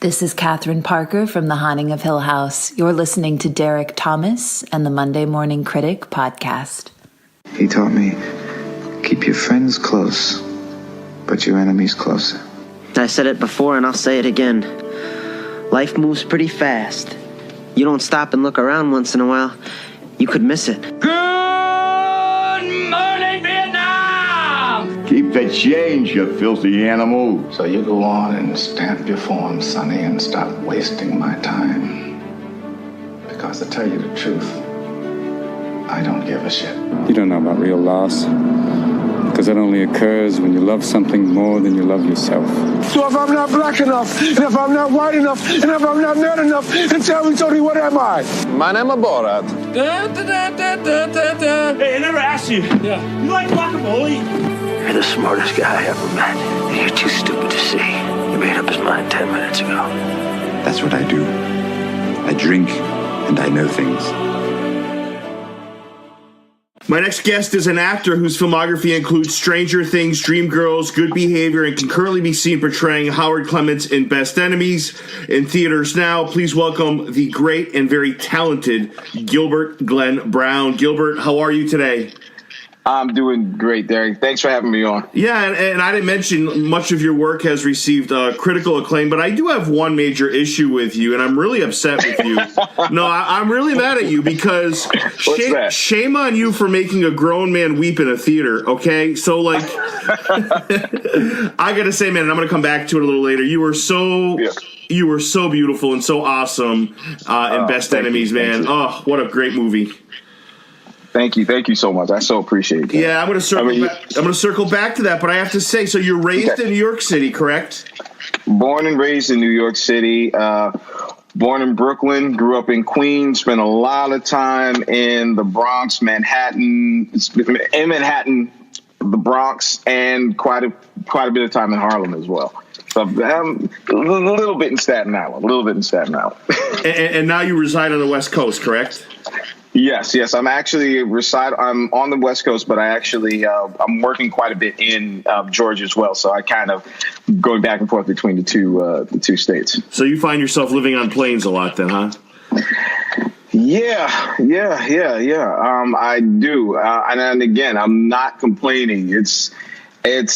This is Catherine Parker from The Haunting of Hill House. You're listening to Derek Thomas and the Monday Morning Critic podcast. He taught me, keep your friends close, but your enemies closer. I said it before and I'll say it again. Life moves pretty fast. You don't stop and look around once in a while, you could miss it. Good morning, Vietnam! Keep the change, you filthy animal. So you go on and stamp your form, Sonny, and stop wasting my time. Because to tell you the truth, I don't give a shit. You don't know about real loss. Because it only occurs when you love something more than you love yourself. So if I'm not black enough, and if I'm not white enough, and if I'm not man enough, then tell me, Tony, what am I? My name is Borat. Hey, I never asked you. Yeah. You like guacamole? You're the smartest guy I ever met, and you're too stupid to see. He made up his mind 10 minutes ago. That's what I do. I drink, and I know things. My next guest is an actor whose filmography includes Stranger Things, Dreamgirls, Good Behavior, and can currently be seen portraying Howard Clements in Best Enemies in theaters now. Please welcome the great and very talented Gilbert Glenn Brown. Gilbert, how are you today? I'm doing great, Derek. Thanks for having me on. Yeah, and I didn't mention much of your work has received critical acclaim, but I do have one major issue with you, and I'm really upset with you. No, I'm really mad at you because shame on you for making a grown man weep in a theater, okay? So, like, I got to say, man, and I'm going to come back to it a little later, you were so beautiful and so awesome in Best Enemies, man. Oh, what a great movie. Thank you so much. I so appreciate that. Yeah, I'm going to circle back to that, but I have to say, so you're raised in New York City, correct? Born and raised in New York City. Born in Brooklyn, grew up in Queens, spent a lot of time in the Bronx, Manhattan, the Bronx, and quite a bit of time in Harlem as well. So a little bit in Staten Island, and now you reside on the West Coast, correct? Yes. I'm actually I'm on the West Coast, but I actually I'm working quite a bit in Georgia as well. So I kind of going back and forth between the two states. So you find yourself living on planes a lot, then, huh? Yeah. I do, and again, I'm not complaining. It's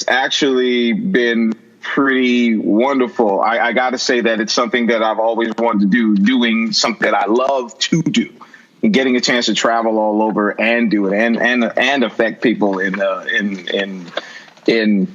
actually been pretty wonderful. I got to say that it's something that I've always wanted to do, doing something that I love to do. Getting a chance to travel all over and do it and affect people in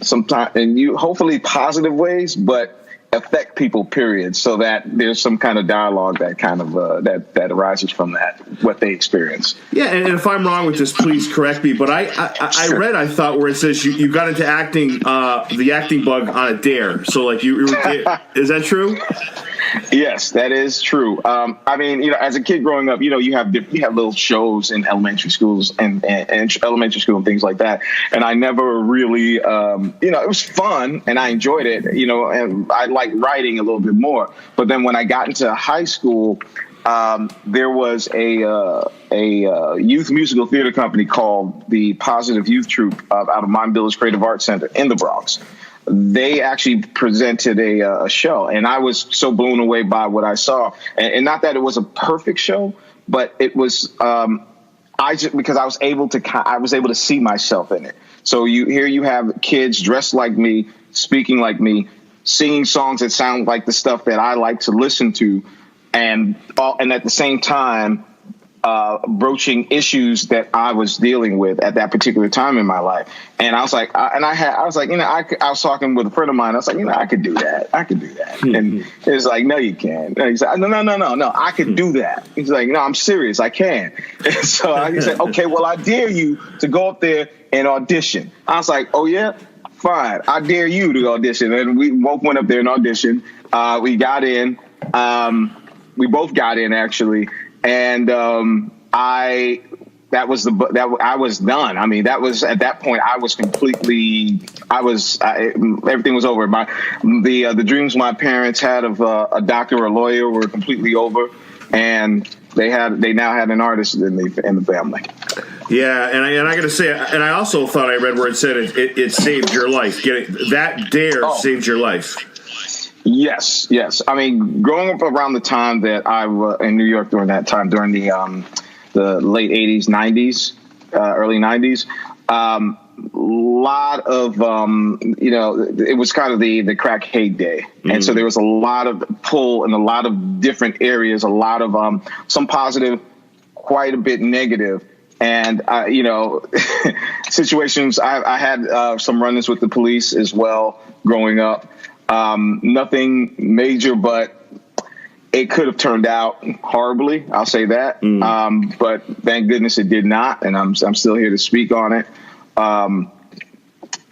sometimes in hopefully positive ways, but affect people, period, so that there's some kind of dialogue that kind of that arises from that, what they experience. Yeah, and if I'm wrong with this, please correct me. But I Sure. read, I thought, where it says you got into acting, the acting bug on a dare. So like you were, is that true? Yes, that is true. I mean, as a kid growing up, you have little shows in elementary schools and elementary school and things like that. And I never really, it was fun and I enjoyed it, and I liked writing a little bit more. But then when I got into high school, there was a youth musical theater company called the Positive Youth Troupe out of Mine Village Creative Arts Center in the Bronx. They actually presented a show, and I was so blown away by what I saw. And not that it was a perfect show, but it was because I was able to see myself in it. So you have kids dressed like me, speaking like me, singing songs that sound like the stuff that I like to listen to, and at the same time broaching issues that I was dealing with at that particular time in my life. And I was like, I was talking with a friend of mine. I was like, I could do that. And it's like, no, you can't. And he's like, no, I could do that. He's like, no, I'm serious. I can. And so he said, okay, well, I dare you to go up there and audition. I was like, oh yeah, fine. I dare you to audition. And we both went up there and auditioned. We got in. We both got in actually. And I was done. I mean, that was at that point I was completely. Everything was over. The dreams my parents had of a doctor or a lawyer were completely over, and they now had an artist in the family. Yeah, and I got to say, and I also thought I read where it said it saved your life. Getting that dare saved your life. Yes. I mean, growing up around the time that I was in New York during that time, during the late 80s, 90s, early 90s, lot of, it was kind of the crack heyday. And so there was a lot of pull in a lot of different areas, a lot of some positive, quite a bit negative. And, situations, I had some run-ins with the police as well growing up. Nothing major, but it could have turned out horribly. I'll say that. But thank goodness it did not. And I'm still here to speak on it.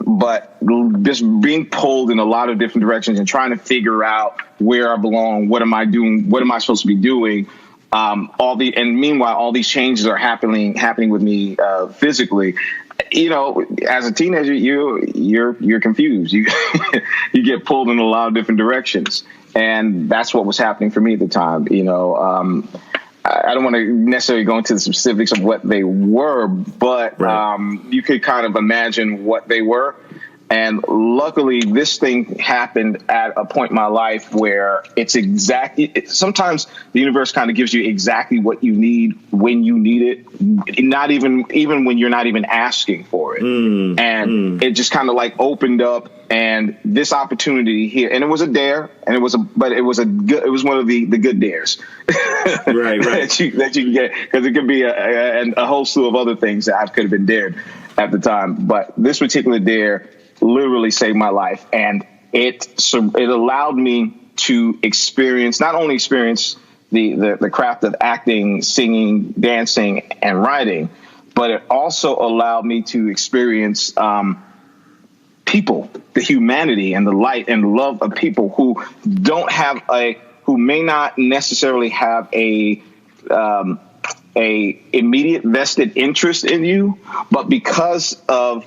But just being pulled in a lot of different directions and trying to figure out where I belong, what am I doing, what am I supposed to be doing? And meanwhile, all these changes are happening with me physically. As a teenager, you're confused. You you get pulled in a lot of different directions, and that's what was happening for me at the time. I don't want to necessarily go into the specifics of what they were, but you could kind of imagine what they were. And luckily, this thing happened at a point in my life where sometimes the universe kind of gives you exactly what you need when you need it, not even when you're not even asking for it. It just kind of like opened up, and this opportunity here, and it was a dare, and it was one of the good dares, right. that you can get, because it could be a whole slew of other things that I could have been dared at the time, but this particular dare literally saved my life, and it allowed me to not only experience the craft of acting, singing, dancing, and writing, but it also allowed me to experience people, the humanity and the light and love of people who may not necessarily have a immediate vested interest in you, but because of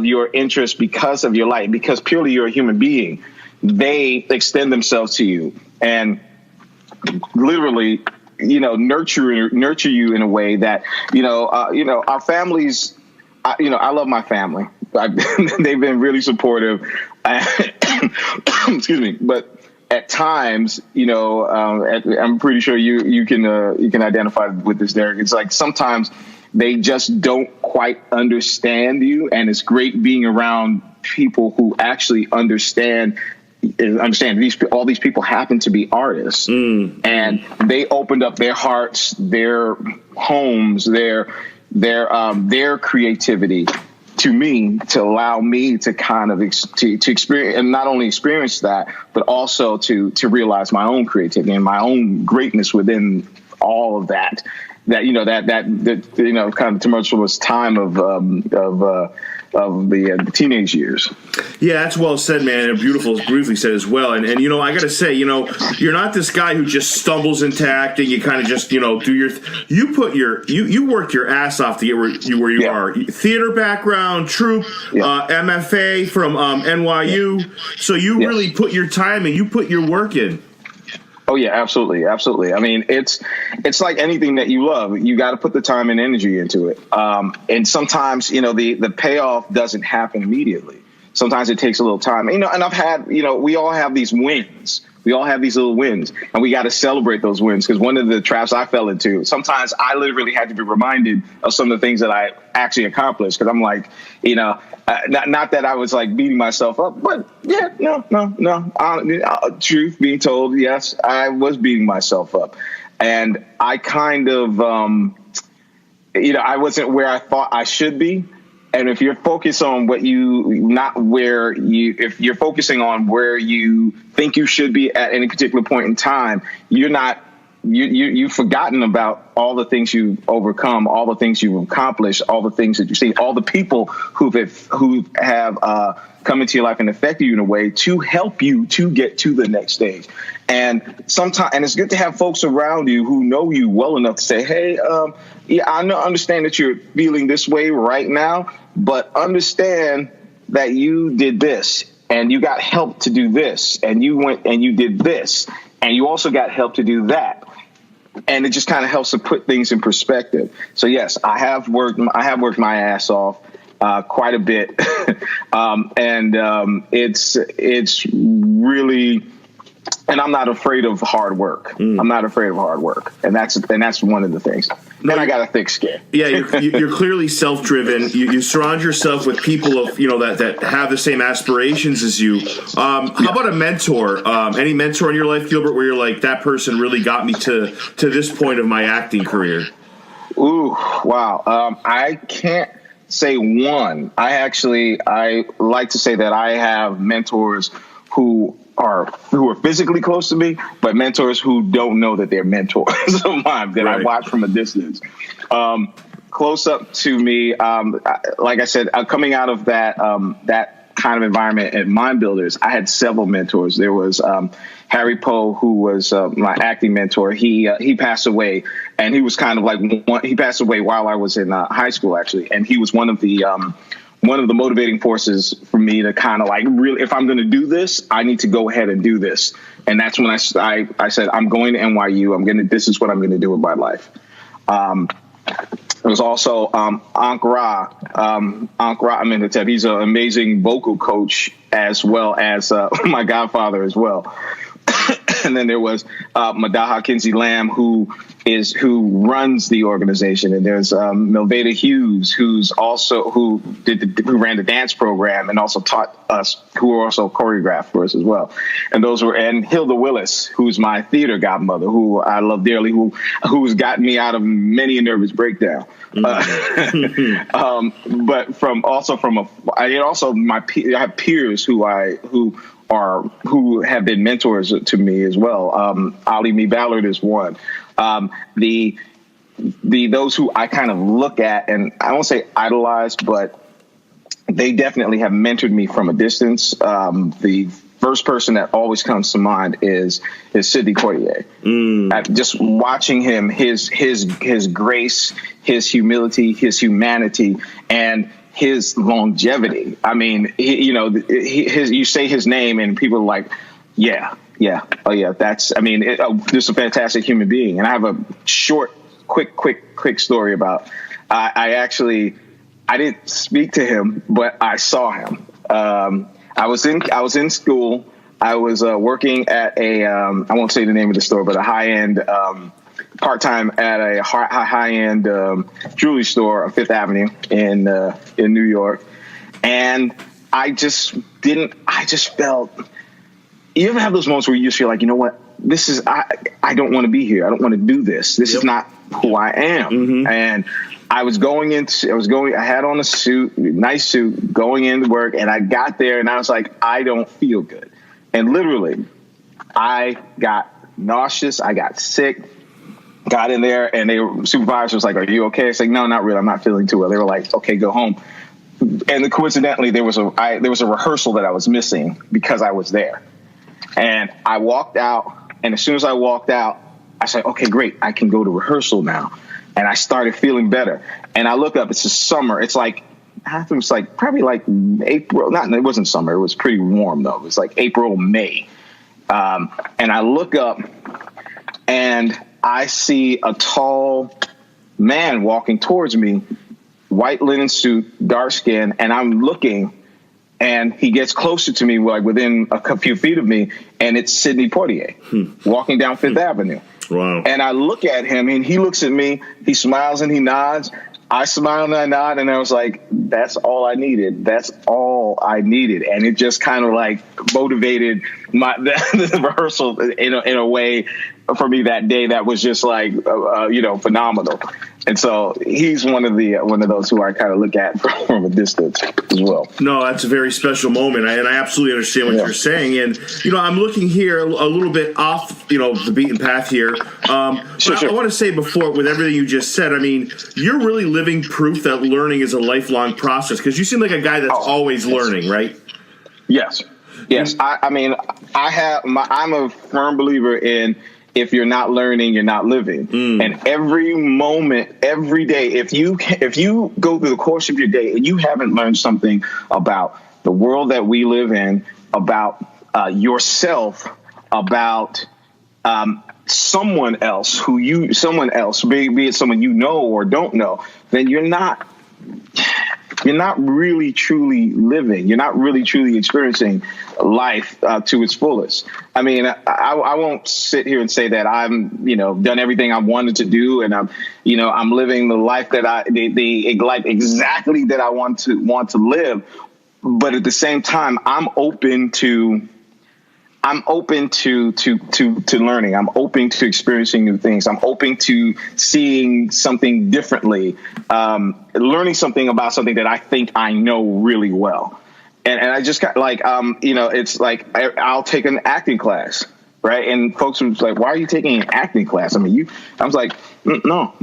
your interest, because of your light, because purely you're a human being, they extend themselves to you and literally, nurture you in a way that, our families, I love my family. They've been really supportive. Excuse me. But at times, I'm pretty sure you can identify with this, Derek. It's like sometimes they just don't quite understand you, and it's great being around people who actually understand. All these people happen to be artists, and they opened up their hearts, their homes, their creativity to me, to allow me to kind of to experience, and not only experience that, but also to realize my own creativity and my own greatness within all of that. That kind of tumultuous time of the teenage years. Yeah, that's well said, man, and beautifully said as well. And I got to say, you're not this guy who just stumbles into acting. You kind of just, do you work your ass off to get where you are. Theater background, troupe, MFA from NYU. So you really put your time in, you put your work in. Oh yeah, absolutely. I mean, it's like anything that you love. You got to put the time and energy into it. And sometimes, the payoff doesn't happen immediately. Sometimes it takes a little time. And I've had, we all have these wins. We all have these little wins, and we got to celebrate those wins. Because one of the traps I fell into, sometimes I literally had to be reminded of some of the things that I actually accomplished. Because I'm like, not that I was like beating myself up, but yeah, no. Truth being told, yes, I was beating myself up, and I kind of, I wasn't where I thought I should be. And if you're focused on if you're focusing on where you think you should be at any particular point in time, you've forgotten about all the things you've overcome, all the things you've accomplished, all the things that you've seen, all the people who have come into your life and affected you in a way to help you to get to the next stage. And it's good to have folks around you who know you well enough to say, hey, I understand that you're feeling this way right now, but understand that you did this and you got help to do this, and you went and you did this, and you also got help to do that. And it just kind of helps to put things in perspective. So yes, I have worked my ass off quite a bit. And it's really, and I'm not afraid of hard work. I'm not afraid of hard work, and that's one of the things. No, and I got a thick skin. Yeah, you're clearly self-driven. You surround yourself with people of that have the same aspirations as you. How about a mentor? Any mentor in your life, Gilbert, where you're like, that person really got me to this point of my acting career? Ooh, wow. I can't say one. I like to say that I have mentors who are physically close to me, but mentors who don't know that they're mentors of mine that I watch from a distance. Close up to me, like I said, coming out of that kind of environment at Mind Builders, I had several mentors. There was Harry Poe, who was my acting mentor. He passed away, and he was kind of like he passed away while I was in high school, actually, and he was one of the motivating forces for me to kind of like, really, if I'm going to do this, I need to go ahead and do this. And that's when I said, I'm going to NYU. This is what I'm going to do with my life. It was also Ankh Ra. Ankh Ra, he's an amazing vocal coach as well as my godfather as well. And then there was Madaha Kinsey Lamb, who runs the organization, and there's Milveda Hughes, who ran the dance program and also taught us, who were also choreographed for us as well. And Hilda Willis, who's my theater godmother, who I love dearly, who's gotten me out of many a nervous breakdown. But I have peers who have been mentors to me as well. Ali Me Ballard is one. Those who I kind of look at, and I won't say idolize, but they definitely have mentored me from a distance. The first person that always comes to mind is Sidney Poitier. Just watching him, his grace, his humility, his humanity, and his longevity. I mean, you say his name and people are like, yeah, oh yeah, just a fantastic human being. And I have a short, quick story about. I didn't speak to him, but I saw him. I was in school. I was working at I won't say the name of the store, but a high-end part-time at a high-end jewelry store on Fifth Avenue in New York. And I just felt, you ever have those moments where you just feel like, you know what, I don't want to be here. I don't want to do this. This is not who I am. Mm-hmm. And I had on a suit, nice suit, going into work, and I got there and I was like, I don't feel good. And literally, I got nauseous. I got sick. Got in there, and the supervisor was like, "Are you okay?" I was like, "No, not really. I'm not feeling too well." They were like, "Okay, go home." And coincidentally, there was a rehearsal that I was missing because I was there. And I walked out, and as soon as I walked out, I said, "Okay, great. I can go to rehearsal now." And I started feeling better. And I look up. It's the summer. It's like probably like April. It wasn't summer. It was pretty warm though. It was like April, May. And I look up, and I see a tall man walking towards me, white linen suit, dark skin, and I'm looking, and he gets closer to me, like within a few feet of me, and it's Sidney Poitier walking down Fifth Avenue. Wow. And I look at him, and he looks at me, he smiles and he nods. I smile and I nod, and I was like, that's all I needed. That's all I needed. And it just kind of like motivated the rehearsal in a way for me that day that was just like, phenomenal. And so he's one of those who I kind of look at from a distance as well. No, that's a very special moment, and I absolutely understand what you're saying. And I'm looking here a little bit off, the beaten path here. Sure. I want to say before, with everything you just said, I mean, you're really living proof that learning is a lifelong process, because you seem like a guy that's always learning, right? Yes. I'm a firm believer in, if you're not learning, you're not living. And every moment, every day, if you go through the course of your day and you haven't learned something about the world that we live in, about yourself, about someone else, be it someone you know or don't know, then you're not you're not really truly living. You're not really truly experiencing life to its fullest. I mean, I won't sit here and say that I'm, done everything I wanted to do, and I'm living the life that the life exactly that I want to live. But at the same time, I'm open to learning. I'm open to experiencing new things. I'm open to seeing something differently, learning something about something that I think I know really well. And I just got it's like I'll take an acting class, right? And folks were like, "Why are you taking an acting class?" I was like, "No,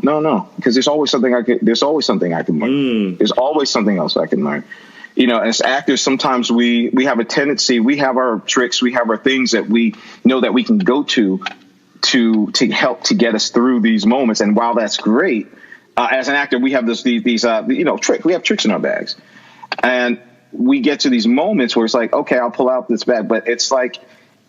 because there's always something I can learn. There's always something else I can learn." As actors, sometimes we have a tendency, we have our tricks, we have our things that we know that we can go to help to get us through these moments. And while that's great, as an actor, we have tricks. We have tricks in our bags, and we get to these moments where it's like, okay, I'll pull out this bag, but it's like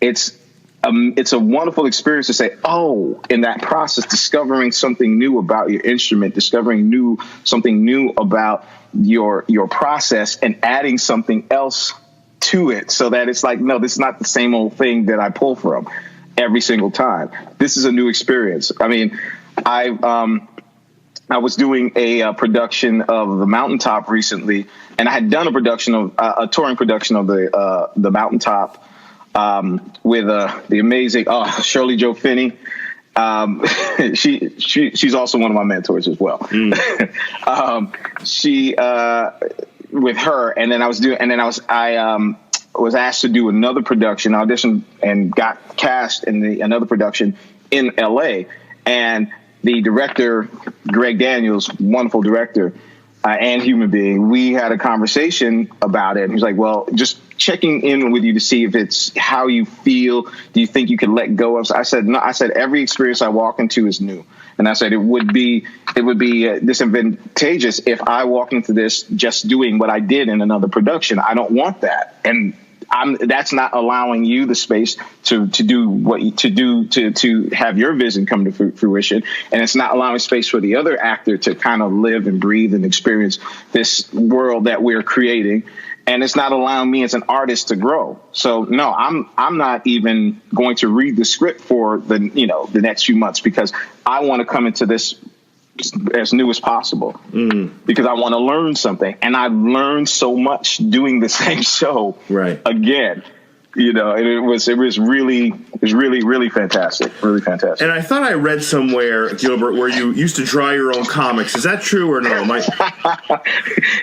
it's a wonderful experience to say, oh, in that process, discovering something new about your instrument, discovering something new about your process, and adding something else to it, so that it's like, no, this is not the same old thing that I pull from every single time. This is a new experience. I mean, I was doing a production of The Mountaintop recently, and I had done a touring production of the Mountaintop with the amazing Shirley Jo Finney. She's also one of my mentors as well. She with her, and then I was asked to do another production, auditioned and got cast in another production in LA. And the director, Greg Daniels, wonderful director and human being, we had a conversation about it. And he's like, well, just checking in with you to see if it's how you feel. Do you think you can let go of? I said, no. I said, every experience I walk into is new. And I said, it would be disadvantageous if I walk into this just doing what I did in another production. I don't want that. And that's not allowing you the space to do what to do to have your vision come to fruition. And it's not allowing space for the other actor to kind of live and breathe and experience this world that we're creating. And it's not allowing me as an artist to grow. So no, I'm not even going to read the script for the next few months, because I want to come into this as new as possible, because I want to learn something. And I've learned so much doing the same show again. And it was really fantastic. Really fantastic. And I thought I read somewhere, Gilbert, where you used to draw your own comics. Is that true or no?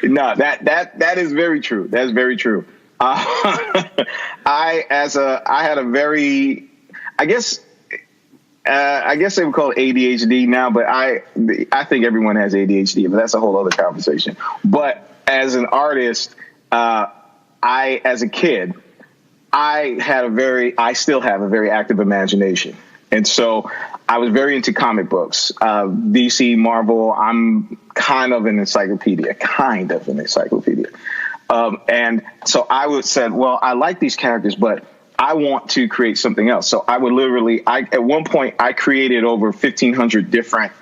No, that is very true. That is very true. I had a very, I guess they would call it ADHD now, but I think everyone has ADHD, but that's a whole other conversation. But as an artist, as a kid, I still have a very active imagination. And so I was very into comic books, DC, Marvel. I'm kind of an encyclopedia. And so I said, well, I like these characters, but I want to create something else. So I would at one point I created over 1,500 different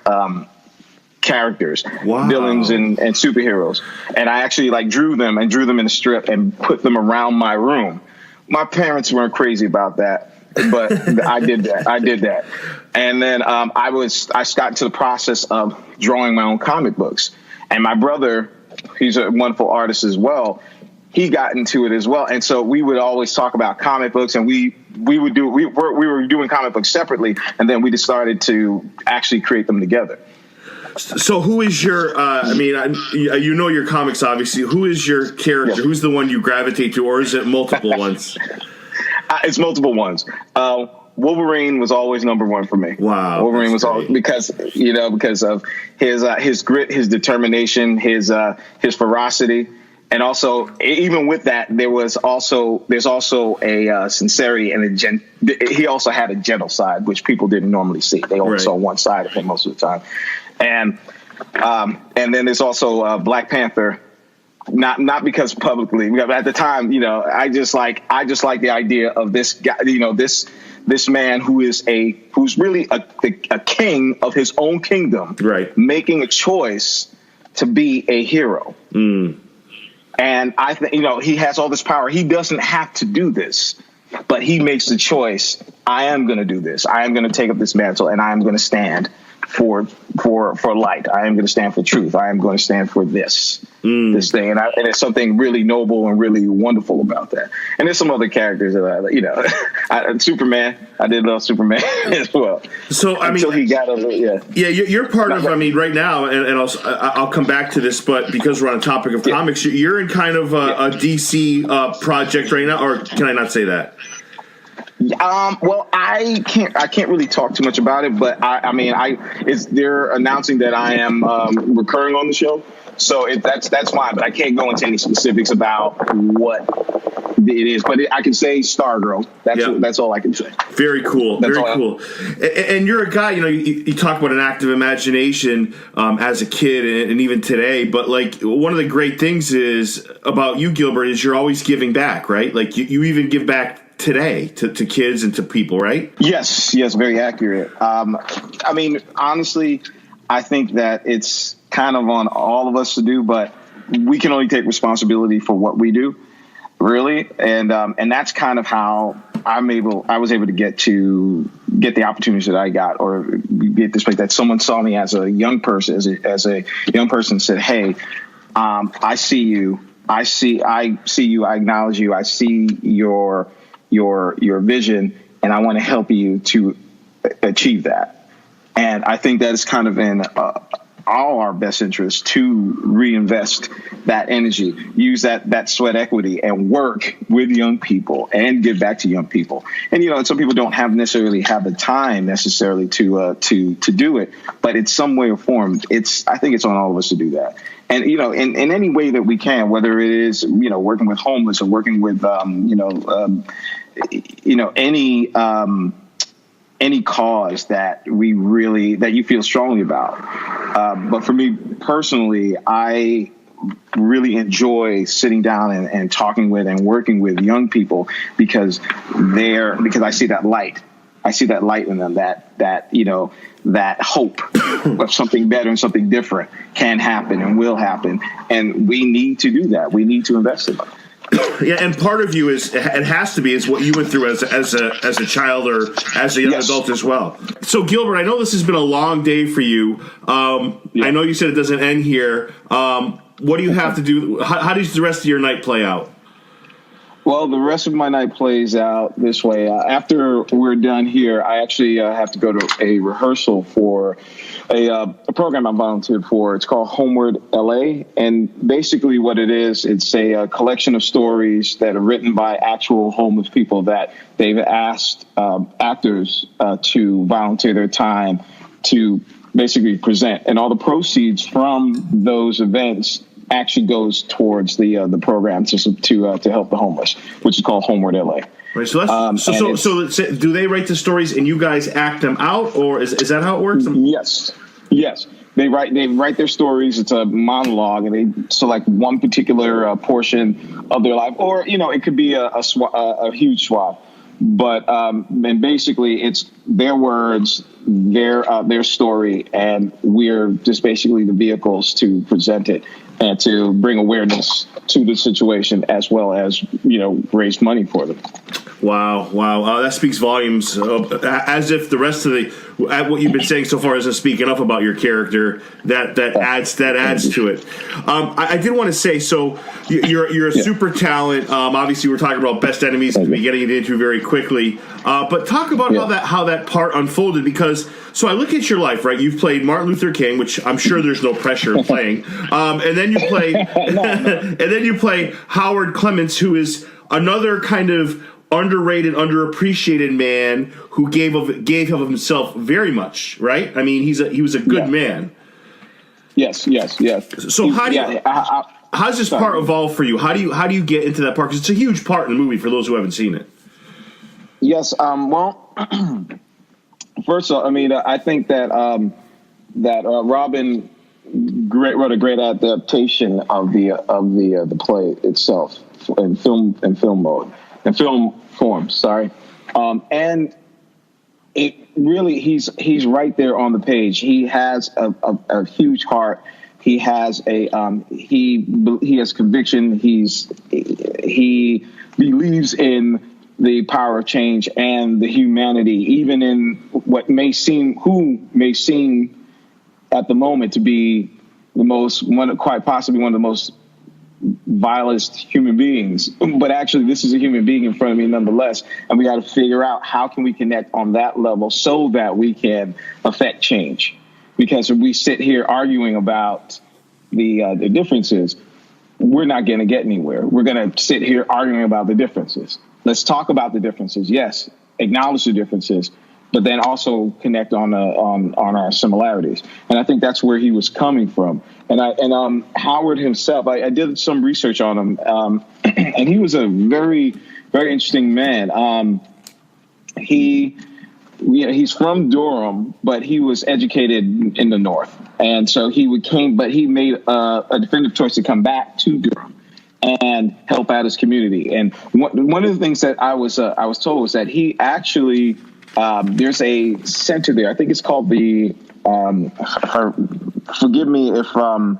characters, villains and superheroes. And I actually drew them in a strip and put them around my room. My parents weren't crazy about that, but I did that. And then I got into the process of drawing my own comic books. And my brother, he's a wonderful artist as well, he got into it as well. And so we would always talk about comic books, and we were doing comic books separately, and then we just started to actually create them together. So who is your, your comics, obviously. Who is your character? Yeah. Who's the one you gravitate to, or is it multiple ones? It's multiple ones. Wolverine was always number one for me. Wow. Wolverine was always, because of his grit, his determination, his ferocity. And also, even with that, there's also a sincerity and he also had a gentle side, which people didn't normally see. They only saw one side of him most of the time. And then there's also Black Panther, not because publicly, because at the time, I just like the idea of this guy, this man who's really a king of his own kingdom, making a choice to be a hero. And I think, he has all this power. He doesn't have to do this, but he makes the choice. I am going to do this. I am going to take up this mantle, and I am going to stand for light. I am going to stand for truth. I am going to stand for this thing. And it's something really noble and really wonderful about that. And there's some other characters that Superman. I did love Superman as well. So until he got a little, you're part of. I mean, right now, and I'll come back to this, but because we're on the topic of comics, you're in kind of a DC project right now, or can I not say that? Well, I can't really talk too much about it, but they're announcing that I am recurring on the show, so that's fine. But I can't go into any specifics about what it is. But I can say Stargirl. That's all I can say. Very cool. Very cool. And you're a guy. You talk about an active imagination as a kid and even today. But like one of the great things is about you, Gilbert, is you're always giving back, right? Like you even give back today to kids and to people, right? Yes, very accurate. Honestly, I think that it's kind of on all of us to do, but we can only take responsibility for what we do, really. And that's kind of how I was able to get the opportunities that I got, or get this place that someone saw me as a young person, as a young person, said, "Hey, I see you. I see you. I acknowledge you. I see your vision, and I want to help you to achieve that." And I think that is kind of in all our best interest to reinvest that energy, use that sweat equity, and work with young people and give back to young people. And some people don't necessarily have the time necessarily to do it, but it's some way or form. I think it's on all of us to do that. And in any way that we can, whether it is working with homeless or working with any cause that you feel strongly about. But for me personally, I really enjoy sitting down and talking with and working with young people because I see that light. I see that light in them, that hope of something better and something different can happen and will happen. And we need to do that. We need to invest in them. Yeah, and part of you is what you went through as a child or as a young adult as well. So Gilbert, I know this has been a long day for you. I know you said it doesn't end here. What do you have to do? How does the rest of your night play out? Well, the rest of my night plays out this way. After we're done here, I actually have to go to a rehearsal for a program I volunteered for. It's called Homeward LA. And basically what it is, it's a collection of stories that are written by actual homeless people that they've asked actors to volunteer their time to basically present. And all the proceeds from those events actually goes towards the program to help the homeless, which is called Homeward LA. Right. So do they write the stories and you guys act them out, or is that how it works? Yes. They write their stories. It's a monologue, and they select one particular portion of their life, or it could be a huge swath. But and basically, it's their words, their story, and we're just basically the vehicles to present it and to bring awareness to the situation, as well as raise money for them. Wow! That speaks volumes. As if the rest of what you've been saying so far isn't speak enough about your character. That adds to it. I did want to say, so you're a super talent. Obviously, we're talking about best enemies to be getting it into very quickly. But talk about how that part unfolded, because so I look at your life, right? You've played Martin Luther King, which I'm sure there's no pressure in playing, and then you play Howard Clements, who is another kind of underrated, underappreciated man who gave of himself very much, right? I mean, he was a good man. Yes. So how does this part evolve for you? How do you get into that part? Because it's a huge part in the movie for those who haven't seen it. Yes. Well, first of all, I mean, I think that Robin wrote a great adaptation of the play itself in film mode. In film form, sorry. And it really, he's right there on the page. He has a huge heart He has he has conviction. He believes in the power of change and the humanity, even in what may seem at the moment to be quite possibly one of the most vilest human beings. But actually, this is a human being in front of me nonetheless. And we got to figure out how can we connect on that level so that we can affect change. Because if we sit here arguing about the differences, we're not going to get anywhere. We're going to sit here arguing about the differences. Let's talk about the differences. Yes, acknowledge the differences, but then also connect on our similarities. And I think that's where he was coming from. And Howard himself, I did some research on him, and he was a very, very interesting man. He's from Durham, but he was educated in the North. And so he made a definitive choice to come back to Durham and help out his community. And one of the things that I was told was that he actually, there's a center there. I think it's called the, forgive me if I'm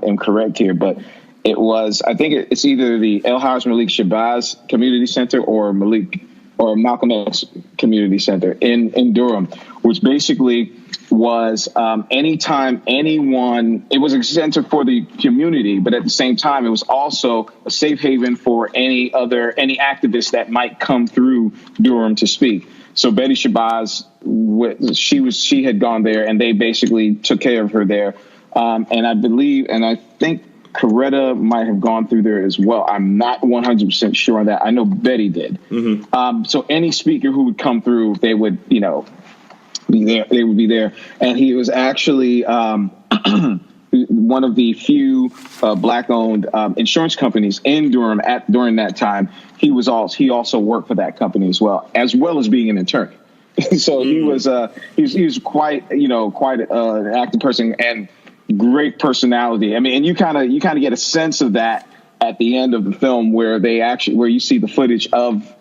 incorrect here, but it was, I think it's either the El Haj Malik Shabazz Community Center or Malcolm X Community Center in Durham, which basically was anytime anyone, it was a center for the community, but at the same time, it was also a safe haven for any activists that might come through Durham to speak. So Betty Shabazz, she had gone there, and they basically took care of her there. And I think Coretta might have gone through there as well. I'm not 100% sure on that. I know Betty did. Mm-hmm. So any speaker who would come through, they would, be there. They would be there. And he was actually one of the few black-owned insurance companies in Durham during that time. He also worked for that company as well as being an attorney. So he was quite an active person and great personality. I mean, and you kind of get a sense of that at the end of the film, where you see the footage of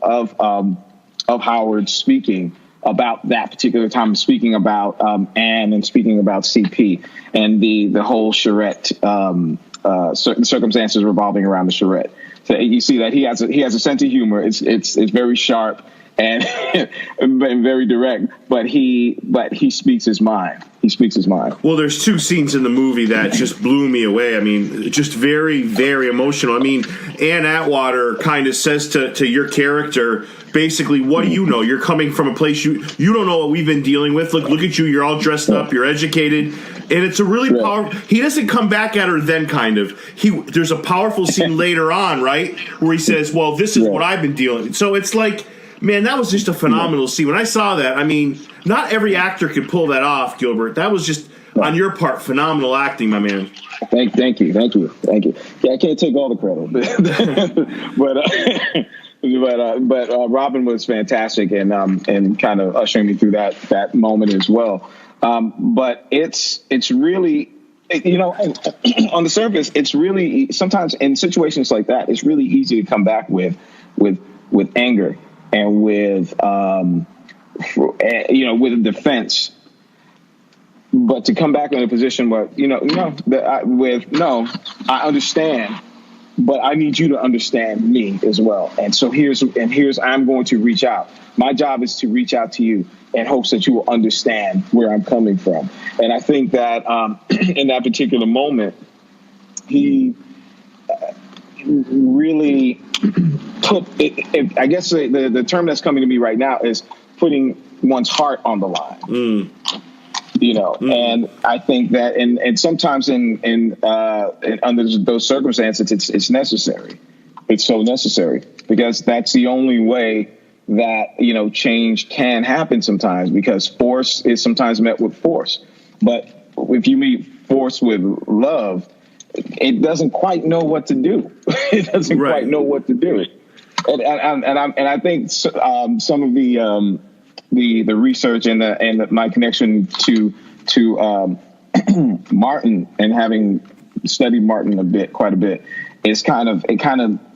Howard speaking about that particular time, speaking about Anne and speaking about CP and the whole charrette circumstances revolving around the charrette. So you see that he has a sense of humor. It's very sharp and very direct, but he speaks his mind. He speaks his mind. Well, there's two scenes in the movie that just blew me away. I mean, just very, very emotional. I mean, Ann Atwater kind of says to your character, basically, what do you know? You're coming from a place you don't know what we've been dealing with. Look at you. You're all dressed up. You're educated. And it's a really powerful... He doesn't come back at her then, kind of. There's a powerful scene later on, right, where he says, well, this is what I've been dealing with. So it's like... Man, that was just a phenomenal scene. When I saw that, I mean, not every actor could pull that off, Gilbert. That was just, on your part, phenomenal acting, my man. Thank you. Yeah, I can't take all the credit, but Robin was fantastic and kind of ushering me through that moment as well. But it's really, on the surface, it's really, sometimes in situations like that, it's really easy to come back with anger. And with a defense, but to come back in a position where I understand, but I need you to understand me as well. And so here's I'm going to reach out. My job is to reach out to you in hopes that you will understand where I'm coming from. And I think that in that particular moment, he really put it, I guess the term that's coming to me right now is putting one's heart on the line. And I think that and sometimes in under those circumstances it's necessary. It's so necessary because that's the only way that change can happen sometimes, because force is sometimes met with force. But if you meet force with love, it doesn't quite know what to do. It doesn't quite know what to do. And I think some of the research and my connection to Martin and having studied Martin quite a bit is kind of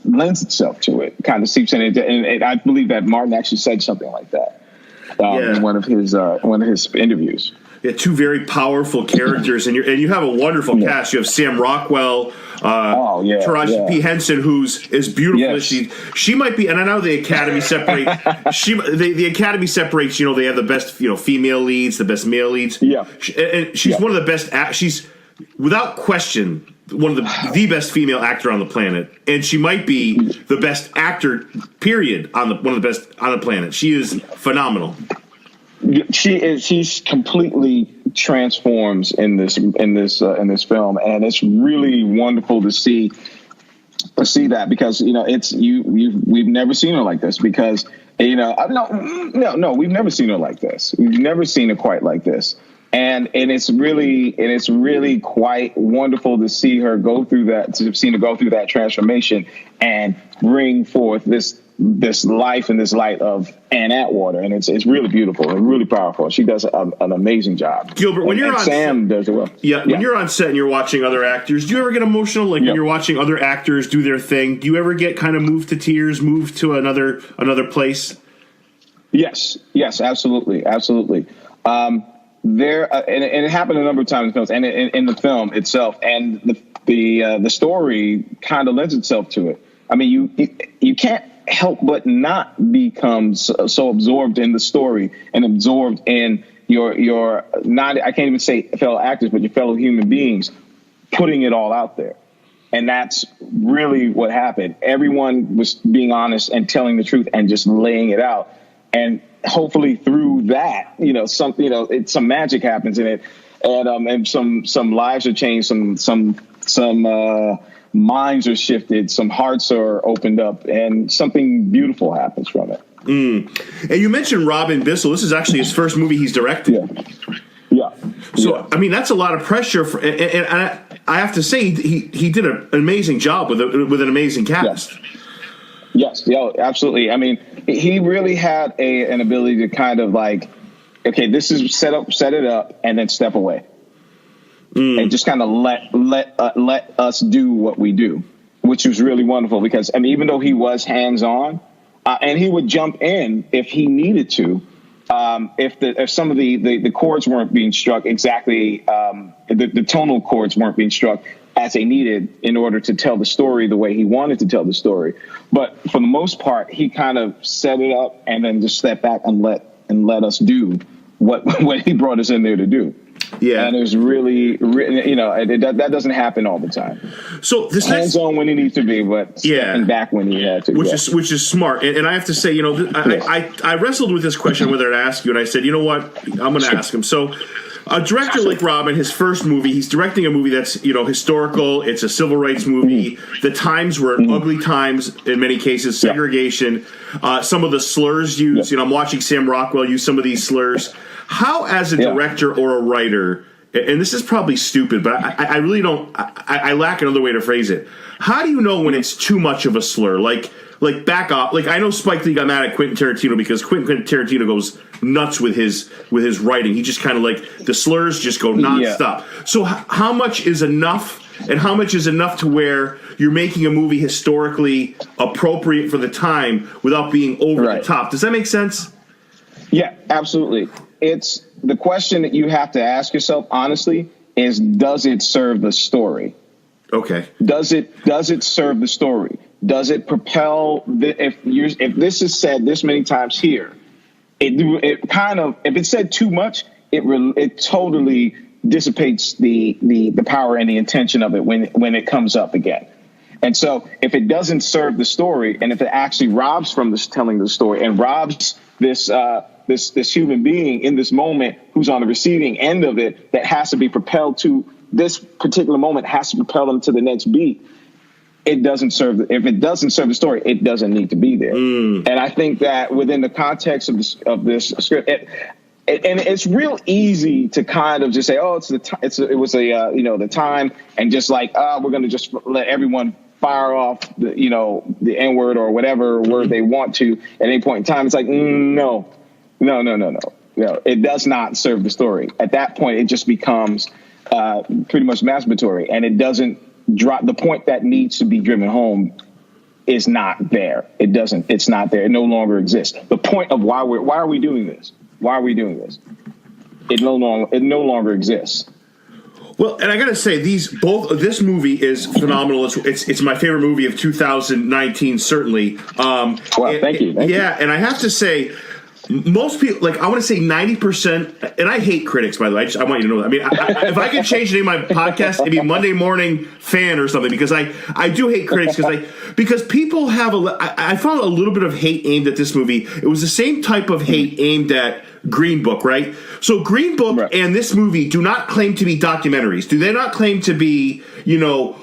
lends itself to it. Kind of seeps in it, and I believe that Martin actually said something like that. in one of his interviews. Yeah, two very powerful characters, and you have a wonderful cast. You have Sam Rockwell, Taraji P. Henson, who's as beautiful as she might be. And I know the Academy separates. The Academy separates. You know, they have the best female leads, the best male leads. Yeah, and she's one of the best. She's without question one of the best female actor on the planet, and she might be the best actor. Period. One of the best on the planet. She is phenomenal. She is. She's completely transforms in this film, and it's really wonderful to see that, because we've never seen her like this, because we've never seen her like this. We've never seen her quite like this, and it's really quite wonderful to see her go through that transformation and bring forth this life and this light of Anne Atwater, and it's really beautiful and really powerful. She does an amazing job. Gilbert, when you're on Sam does it well. When you're on set and you're watching other actors, do you ever get emotional? Like when you're watching other actors do their thing, do you ever get kind of moved to tears, moved to another place? Yes, absolutely. There and it happened a number of times in films, and in the film itself, and the story kind of lends itself to it. I mean, you can't help but not become so absorbed in the story and absorbed in your not, I can't even say fellow actors, but your fellow human beings putting it all out there. And that's really what happened. Everyone was being honest and telling the truth and just laying it out. And hopefully through that, some magic happens in it, and some lives are changed, some minds are shifted, some hearts are opened up, and something beautiful happens from it. And you mentioned Robin Bissell. This is actually his first movie he's directed. Yeah. So, I mean, that's a lot of pressure. And I have to say, he did an amazing job with an amazing cast. Yes, absolutely. I mean, he really had an ability to kind of like, okay, this is set it up, and then step away. And just kind of let us do what we do, which was really wonderful, because I mean, even though he was hands on, and he would jump in if he needed to, if some of the chords weren't being struck exactly, the tonal chords weren't being struck as they needed in order to tell the story the way he wanted to tell the story. But for the most part, he kind of set it up and then just stepped back and let us do what he brought us in there to do. Yeah, and it was really, that doesn't happen all the time. So this hands on when he needs to be, but stepping back when he had to. Which is smart. And I have to say, I wrestled with this question whether to ask you, and I said, you know what, I'm going to ask him. So, a director like Robin, his first movie, he's directing a movie that's historical. It's a civil rights movie. The times were ugly times in many cases. Segregation. Some of the slurs used. I'm watching Sam Rockwell use some of these slurs. How, as a director or a writer, and this is probably stupid, but I really don't, I lack another way to phrase it. How do you know when it's too much of a slur? Like back off. Like, I know Spike Lee got mad at Quentin Tarantino because Quentin Tarantino goes nuts with his writing. He just kind of the slurs just go nonstop. So how much is enough, and how much is enough to where you're making a movie historically appropriate for the time without being over the top? Does that make sense? Yeah, absolutely. It's the question that you have to ask yourself, honestly, is does it serve the story? Okay. Does it serve the story? Does it propel if this is said this many times here, it kind of, if it's said too much, it totally dissipates the power and the intention of it when it comes up again. And so if it doesn't serve the story, and if it actually robs from this telling the story and robs this human being in this moment who's on the receiving end of it, that has to be propelled to this particular moment, has to propel them to the next beat, it doesn't serve. If it doesn't serve the story, it doesn't need to be there. And I think that within the context of this script, and it's real easy to kind of just say, oh, the time, and just we're going to just let everyone fire off the N-word or whatever word they want to at any point in time. It's like, no, it does not serve the story. At that point, it just becomes pretty much masturbatory, and it doesn't drop the point that needs to be driven home. is not there. It's not there. It no longer exists. The point of why are we doing this? Why are we doing this? It no longer exists. Well, and I gotta say, this movie is phenomenal. It's my favorite movie of 2019, certainly. Thank you. Yeah, and I have to say, most people, like, I want to say 90%, and I hate critics, by the way. I want you to know that. I mean, if I could change the name of my podcast, it'd be Monday Morning Fan or something, because I do hate critics, because people have I found a little bit of hate aimed at this movie. It was the same type of hate aimed at Green Book, right? So Green Book and this movie do not claim to be documentaries. Do they not claim to be,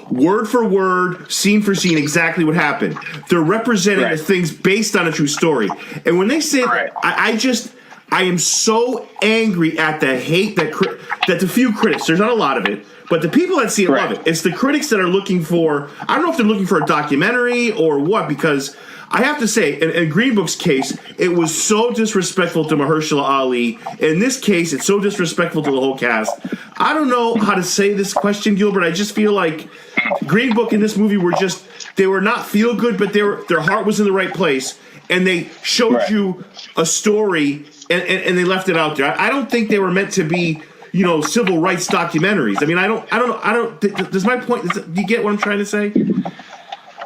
word for word, scene for scene, exactly what happened? They're representing the things based on a true story. And when they say I am so angry at the hate that the few critics, there's not a lot of it, but the people that see it love it. It's the critics that are looking for, I don't know if they're looking for a documentary or what, because I have to say, in Green Book's case, it was so disrespectful to Mahershala Ali. In this case, it's so disrespectful to the whole cast. I don't know how to say this question, Gilbert. I just feel like Green Book and this movie they were not feel good, but their heart was in the right place, and they showed you a story, and they left it out there. I don't think they were meant to be, civil rights documentaries. I mean, I don't. Does my point? Do you get what I'm trying to say?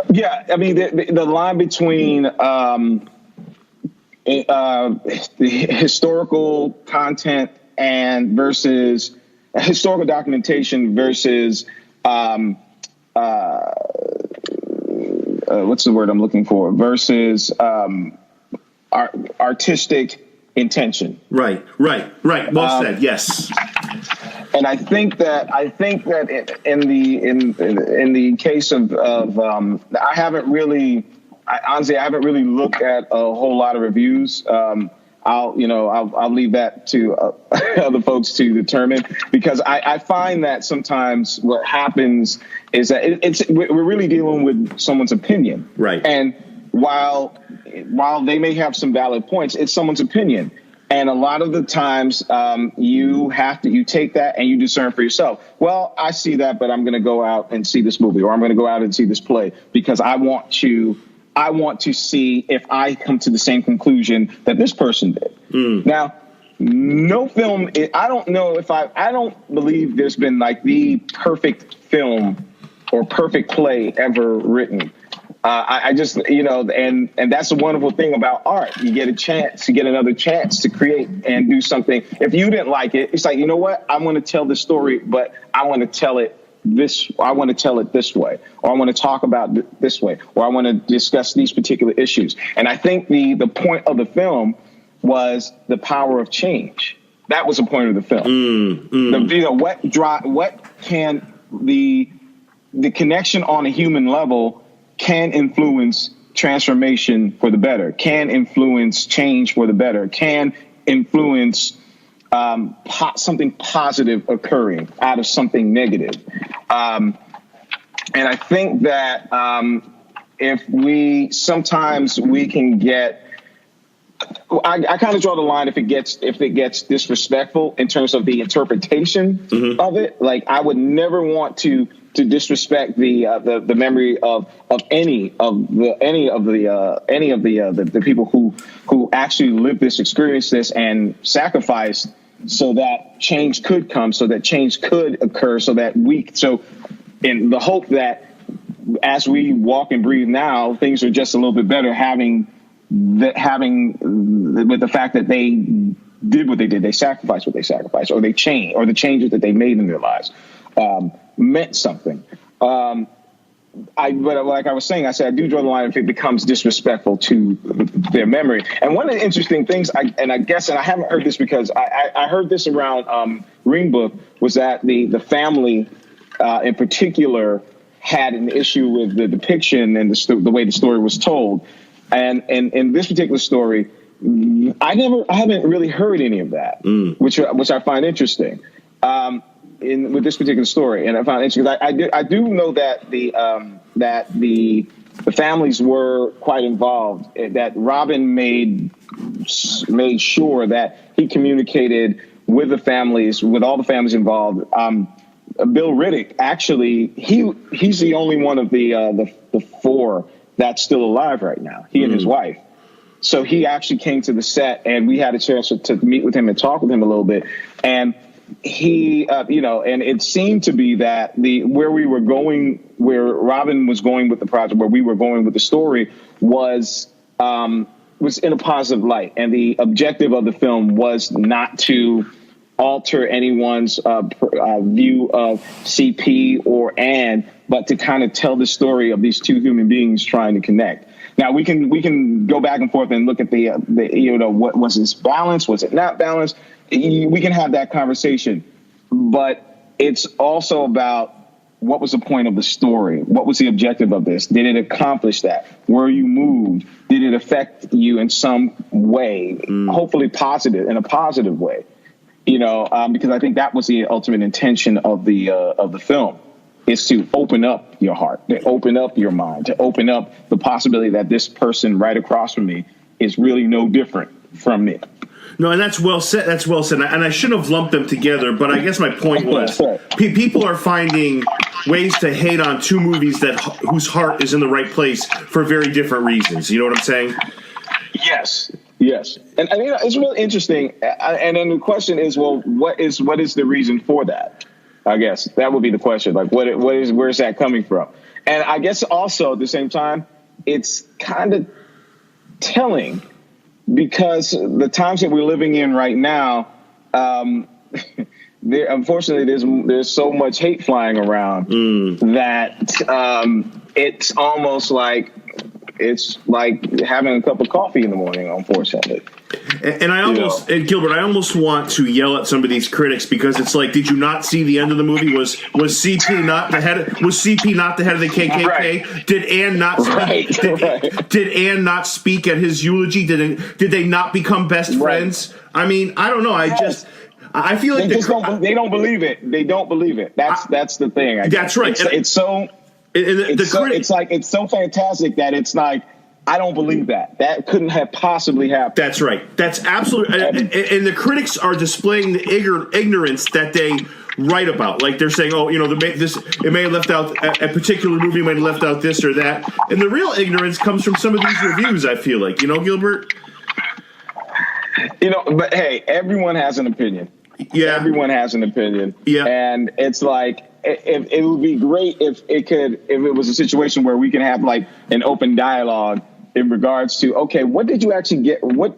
Yeah, I mean, the line between the historical content and versus historical documentation versus what's the word I'm looking for? Versus artistic intention. Right. Well said. Yes. And I think that in the case of I haven't really looked at a whole lot of reviews. I'll leave that to other folks to determine, because I find that sometimes what happens is that we're really dealing with someone's opinion, right? And while they may have some valid points, it's someone's opinion. And a lot of the times you take that and you discern for yourself. Well, I see that, but I'm going to go out and see this movie, or I'm going to go out and see this play because I want to see if I come to the same conclusion that this person did. Now, no film, I don't believe there's been like the perfect film or perfect play ever written. I just, and that's the wonderful thing about art. You get another chance to create and do something. If you didn't like it, it's like, you know what? I want to tell the story, but I want to tell it this way, or I want to talk about it this way, or I want to discuss these particular issues. And I think the point of the film was the power of change. That was the point of the film. What can the connection on a human level can influence transformation for the better, can influence change for the better, can influence something positive occurring out of something negative. And I think that sometimes we can get, I kind of draw the line if it gets disrespectful in terms of the interpretation of it. Like, I would never want to disrespect the memory of any of the people who actually lived this, experienced this, and sacrificed so that change could come, so that change could occur, so in the hope that as we walk and breathe now, things are just a little bit better, with the fact that they did what they did, they sacrificed what they sacrificed, or they changed, or the changes that they made in their lives meant something. But like I was saying, I said I do draw the line if it becomes disrespectful to their memory. And one of the interesting things, I haven't heard this because I heard this around Green Book, was that the family in particular had an issue with the depiction and the way the story was told. And in this particular story, I haven't really heard any of that, which I find interesting. With this particular story, and I found it interesting. I do know that the families were quite involved. That Robin made sure that he communicated with the families, with all the families involved. Bill Riddick, actually, he's the only one of the four that's still alive right now, he and his wife. So he actually came to the set, and we had a chance to meet with him and talk with him a little bit. And he, and it seemed to be that where Robin was going with the project, where we were going with the story, was in a positive light. And the objective of the film was not to alter anyone's view of CP or Anne, but to kind of tell the story of these two human beings trying to connect. Now we can go back and forth and look at the what was this balance? Was it not balanced? We can have that conversation, but it's also about what was the point of the story? What was the objective of this? Did it accomplish that? Were you moved? Did it affect you in some way? Hopefully positive, in a positive way. Because I think that was the ultimate intention of the film, is to open up your heart, to open up your mind, to open up the possibility that this person right across from me is really no different from me. No, and that's well said. That's well said. And I shouldn't have lumped them together, but I guess my point was people are finding ways to hate on two movies whose heart is in the right place for very different reasons. You know what I'm saying? Yes. And it's really interesting. And then the question is, well, what is the reason for that? I guess that would be the question. Like, where's that coming from? And I guess also at the same time, it's kind of telling, because the times that we're living in right now, unfortunately, there's so much hate flying around that it's almost like having a cup of coffee in the morning, unfortunately. And Gilbert, I almost want to yell at some of these critics, because it's like, did you not see the end of the movie? Was CP not the head? Was CP not the head of the KKK? Right. Did Anne not speak? Did Anne not speak at his eulogy? Did they not become best friends? I mean, I don't know. I feel like they don't believe it. They don't believe it. That's the thing. That's right. It's so fantastic that it's like, I don't believe that. That couldn't have possibly happened. That's right. That's absolutely. And the critics are displaying the ignorance that they write about. Like, they're saying, oh, it may have left out a particular movie, might have left out this or that. And the real ignorance comes from some of these reviews, I feel like. Gilbert? But hey, everyone has an opinion. Yeah. Everyone has an opinion. Yeah. And it's like, it would be great if it was a situation where we can have like an open dialogue in regards to, okay, what did you actually get? What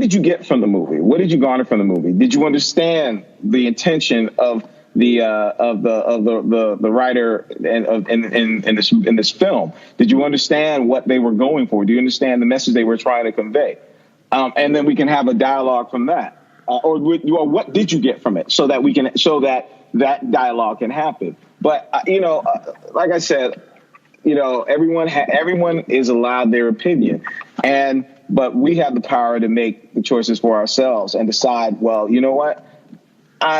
did you get from the movie? What did you garner from the movie? Did you understand the intention of the writer in this film? Did you understand what they were going for? Do you understand the message they were trying to convey? And then we can have a dialogue from that. Or what did you get from it, so that we can show that dialogue can happen. But like I said, everyone is allowed their opinion, but we have the power to make the choices for ourselves and decide, well, you know what?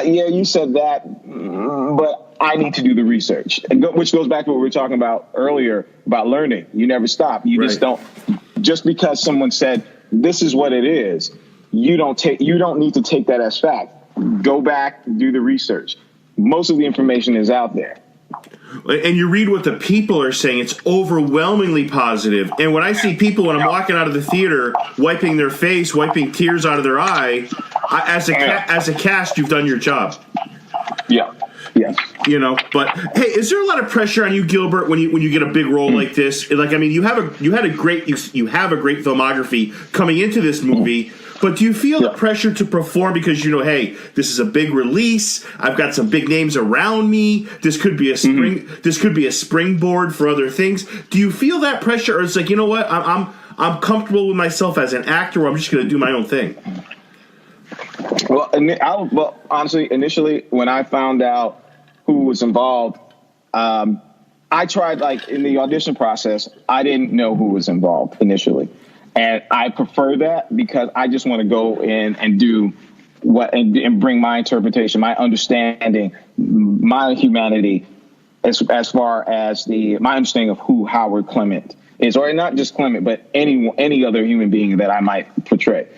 You said that, but I need to do the research, which goes back to what we were talking about earlier about learning. You never stop. You just don't. Just because someone said this is what it is, you don't need to take that as fact. Go back, do the research. Most of the information is out there. And you read what the people are saying, it's overwhelmingly positive. And when I see people, when I'm walking out of the theater, wiping their face, wiping tears out of their eye, as a cast, you've done your job. Yeah. Yes. But hey, is there a lot of pressure on you, Gilbert, when you get a big role like this? Like, I mean, you have a great filmography coming into this movie. But do you feel the pressure to perform because hey, this is a big release. I've got some big names around me. This could be a This could be a springboard for other things. Do you feel that pressure, or it's like, what? I'm comfortable with myself as an actor, or I'm just going to do my own thing? Well, honestly, initially when I found out who was involved, I tried, like, in the audition process, I didn't know who was involved initially. And I prefer that because I just want to go in and do and bring my interpretation, my understanding, my humanity, as far as my understanding of who Howard Clement is, or not just Clement, but any other human being that I might portray,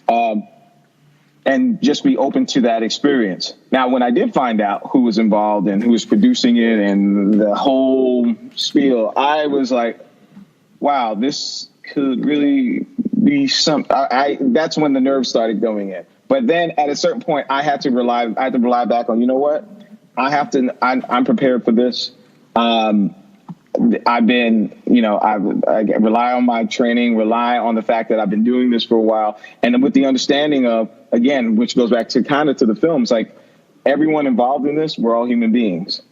and just be open to that experience. Now, when I did find out who was involved and who was producing it and the whole spiel, I was like, wow, this could really be that's when the nerves started going in. But then at a certain point, I had to rely back on, you know what? I'm prepared for this. I've been, I rely on my training, rely on the fact that I've been doing this for a while. And with the understanding of, again, which goes back to kind of to the films, like everyone involved in this, we're all human beings.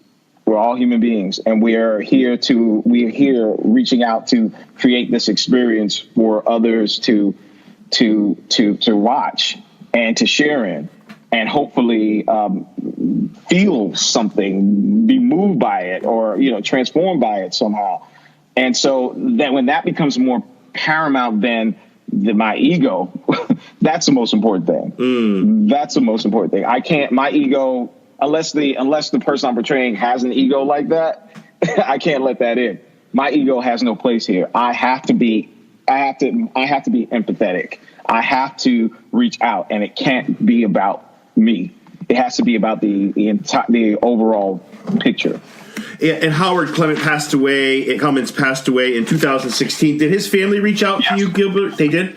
We're all human beings. And we're here reaching out to create this experience for others to watch and to share in. And hopefully feel something, be moved by it, or transformed by it somehow. And so that when that becomes more paramount than my ego, that's the most important thing. That's the most important thing. I can't, my ego, unless the person I'm portraying has an ego like that, I can't let that in. My ego has no place here. I have to be empathetic. I have to reach out, and it can't be about me. It has to be about the overall picture. Yeah, and Howard Clements passed away in 2016. Did his family reach out to you, Gilbert? They did?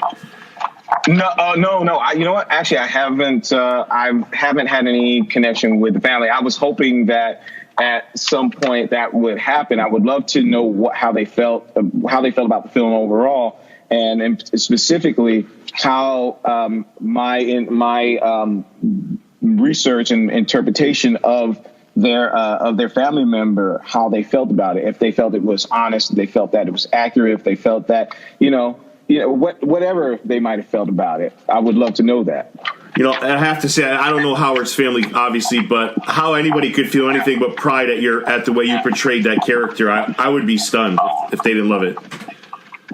No. You know what? Actually, I haven't had any connection with the family. I was hoping that at some point that would happen. I would love to know how they felt about the film overall, and specifically how my research and interpretation of their family member, how they felt about it. If they felt it was honest, if they felt that it was accurate, if they felt that whatever they might have felt about it. I would love to know that. I have to say, I don't know Howard's family, obviously, but how anybody could feel anything but pride at the way you portrayed that character, I would be stunned if they didn't love it.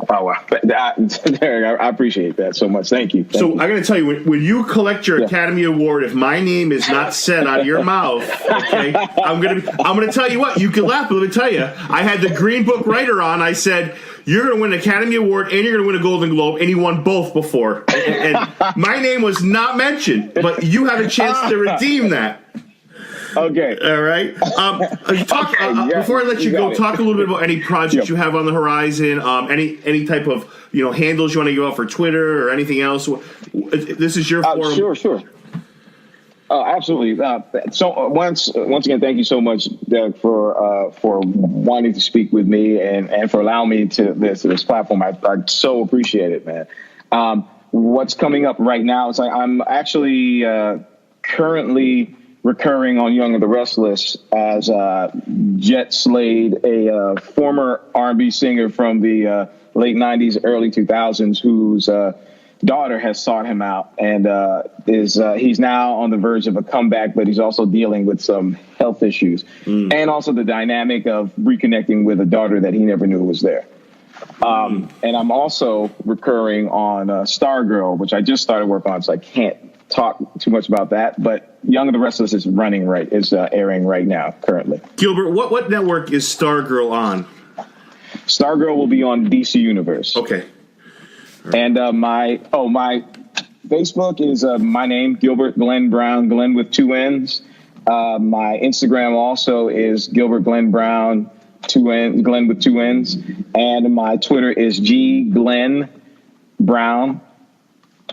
Oh, wow. Derek, I appreciate that so much. Thank you. So I got to tell you, when you collect your Academy Award, if my name is not said out of your mouth, okay, I'm gonna tell you what, you can laugh, but let me tell you, I had the Green Book writer on. I said, you're going to win an Academy Award and you're going to win a Golden Globe, and he won both before. And my name was not mentioned, but you have a chance to redeem that. Okay. All right. Before I let you go, talk a little bit about any projects you have on the horizon. Any type of handles you want to give out for Twitter or anything else. This is your forum. Sure. Oh, absolutely. So once again, thank you so much, Doug, for wanting to speak with me and for allowing me to this platform. I so appreciate it, man. What's coming up right now is I'm actually currently recurring on Young and the Restless as Jet Slade, a former R&B singer from the late 90s, early 2000s, whose daughter has sought him out and he's now on the verge of a comeback, but he's also dealing with some health issues and also the dynamic of reconnecting with a daughter that he never knew was there. And I'm also recurring on Stargirl, which I just started work on, so I can't talk too much about that, but Young and the Restless is airing right now currently. Gilbert, what network is Stargirl on? Stargirl will be on DC Universe. Okay. And my Facebook is my name, Gilbert Glenn Brown, Glenn with 2 N's. My Instagram also is Gilbert Glenn Brown, Glenn with 2 N's. And my Twitter is G Glenn Brown.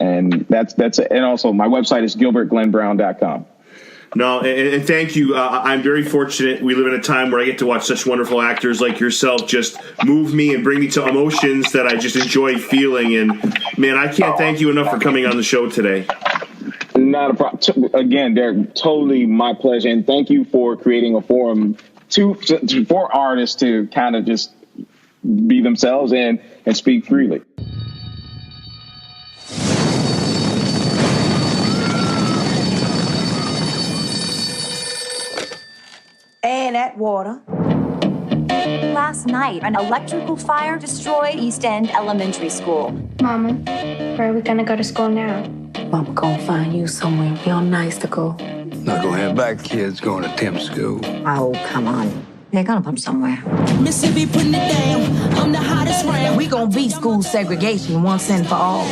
And that's it. And also my website is gilbertglennbrown.com. No, and thank you. I'm very fortunate. We live in a time where I get to watch such wonderful actors like yourself just move me and bring me to emotions that I just enjoy feeling. And, man, I can't thank you enough for coming on the show today. Not a problem. Again, Derek, totally my pleasure. And thank you for creating a forum for artists to kind of just be themselves and speak freely. And that water. Last night, an electrical fire destroyed East End Elementary School. Mama, where are we gonna go to school now? Mama gonna find you somewhere real nice to go. Not gonna have black kids going to temp school. Oh, come on. They're gonna put them somewhere. Mississippi putting it down. I'm the hottest round. We gonna beat school segregation once and for all.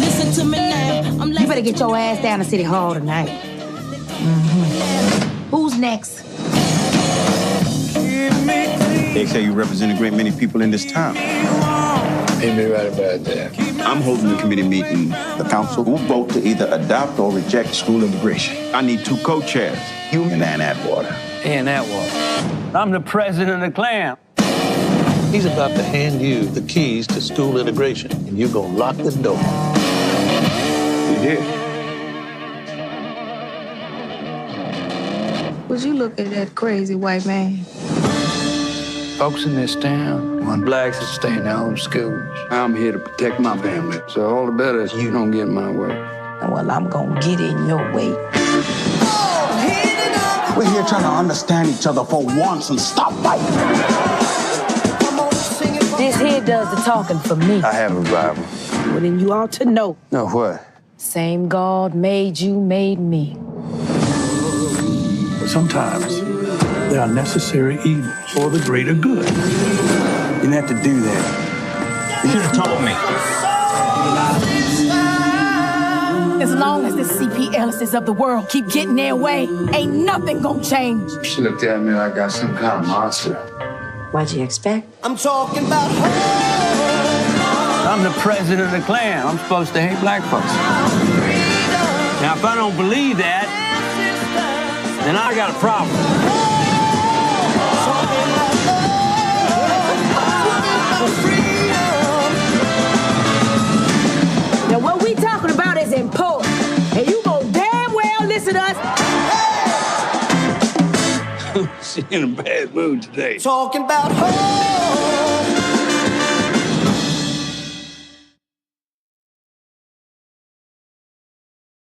Listen to me now. You better get your ass down to City Hall tonight. Who's next? They say you represent a great many people in this town. He'd be right about that. I'm holding a committee meeting. The council will vote to either adopt or reject school integration. I need 2 co-chairs, you and Ann Atwater. Ann Atwater. I'm the president of the Klan. He's about to hand you the keys to school integration, and you're gonna lock the door. You did. Would you look at that crazy white man? Folks in this town want blacks to stay in their own schools. I'm here to protect my family, so all the better is you don't get in my way. Well, I'm gonna get in your way. We're here trying to understand each other for once and stop fighting. This here does the talking for me. I have a Bible. Well, then you ought to know. No, what? Same God made you, made me. Sometimes there are necessary evils for the greater good. You didn't have to do that. You should have told me. As long as the C.P. Ellises of the world keep getting their way, ain't nothing gonna change. She looked at me like I got some kind of monster. What'd you expect? I'm talking about home. I'm the president of the Klan. I'm supposed to hate black folks. Now, if I don't believe that, then I got a problem. Now, what we talking about is important, and you gon' damn well listen to us. She's in a bad mood today. Talking about home.